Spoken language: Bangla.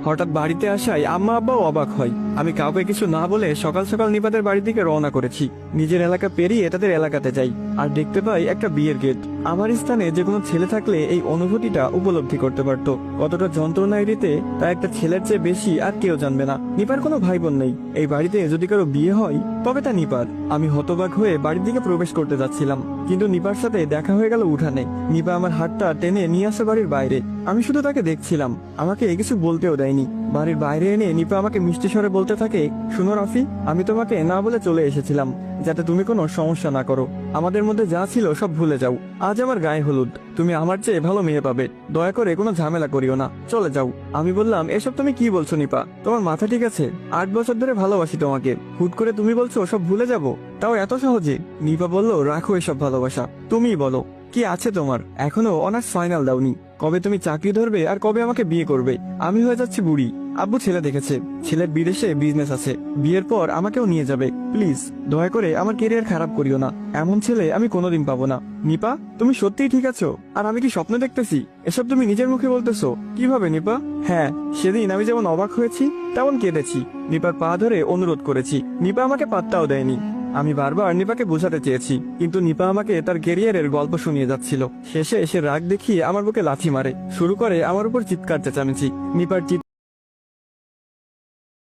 হঠাৎ বাড়িতে আসায় আম্মা আব্বাও অবাক হয়। আমি কাউকে কিছু না বলে সকাল সকাল নিপাদের বাড়ির দিকে রওনা করেছি। নিজের এলাকা পেরিয়ে তাদের এলাকাতে যাই, আর দেখতে পাই একটা বিয়ের গেট। আমার স্থানে যে কোনো ছেলে থাকলে এই অনুভূতিটা উপলব্ধি করতে পারতো। কতটা যন্ত্রণায় দিতে তা একটা ছেলের চেয়ে বেশি আর কেউ জানবে না। নিপার কোনো ভাই বোন নেই। এই বাড়িতে যদি কারো বিয়ে হয় তবে তা নিপার। আমি হতবাক হয়ে বাড়ির দিকে প্রবেশ করতে যাচ্ছিলাম, কিন্তু নিপার সাথে দেখা হয়ে গেল উঠানে। নিপা আমার হাতটা টেনে নিয়ে আসে বাড়ির বাইরে। আমি শুধু তাকে দেখছিলাম, আমাকে কিছু বলতেও দেয়নি। বাড়ির বাইরে এনে নিপা আমাকে মিষ্টি স্বরে বলতে থাকে, শুনো রাফি, আমি তোমাকে না বলে চলে এসেছিলাম যাতে তুমি কোনো সমস্যা না করো। আমাদের মধ্যে যা ছিল সব ভুলে যাও। আজ আমার গায়ে হলুদ, তুমি আমার চেয়ে ভালো মেয়ে পাবে। দয়া করে কোনো ঝামেলা করিও না, চলে যাও। আমি বললাম, এসব তুমি কি বলছো নিপা? তোমার মাথা ঠিক আছে? 8 বছর ধরে ভালোবাসি তোমাকে, হুট করে তুমি বলছো সব ভুলে যাব, তাও এত সহজে? নিপা বলল, রাখো এসব ভালোবাসা, তুমিই বলো কি আছে তোমার? এখনো অনার্স ফাইনাল দাওনি, কবে তুমি চাকরি ধরবে আর কবে আমাকে বিয়ে করবে? আমি হয়ে যাচ্ছি বুড়ি। আব্বু ছেলে দেখেছে, ছেলের বিদেশে বিজনেস আছে, বিয়ের পর আমাকেও নিয়ে যাবে। প্লিজ দয়া করে আমার কেরিয়ার খারাপ করিও না, এমন ছেলে আমি কোনোদিন পাবো না। নিপা, তুমি সত্যিই ঠিক আছো? আর আমি কি স্বপ্ন দেখতেছি? এসব তুমি নিজের মুখে বলতেছো কিভাবে নিপা? হ্যাঁ, সেদিন আমি যেমন অবাক হয়েছি তেমন কেঁদেছি। নিপার পা ধরে অনুরোধ করেছি, নিপা আমাকে পাত্তাও দেয়নি। আমি বারবার নিপাকে বোঝাতে চেয়েছি, কিন্তু নিপা আমাকে তার ক্যারিয়ারের গল্প শুনিয়ে যাচ্ছিল। শেষে এসে রাগ দেখিয়ে আমার বুকে লাথি মারে, শুরু করে আমার উপর চিৎকার চেঁচামেচি। নিপার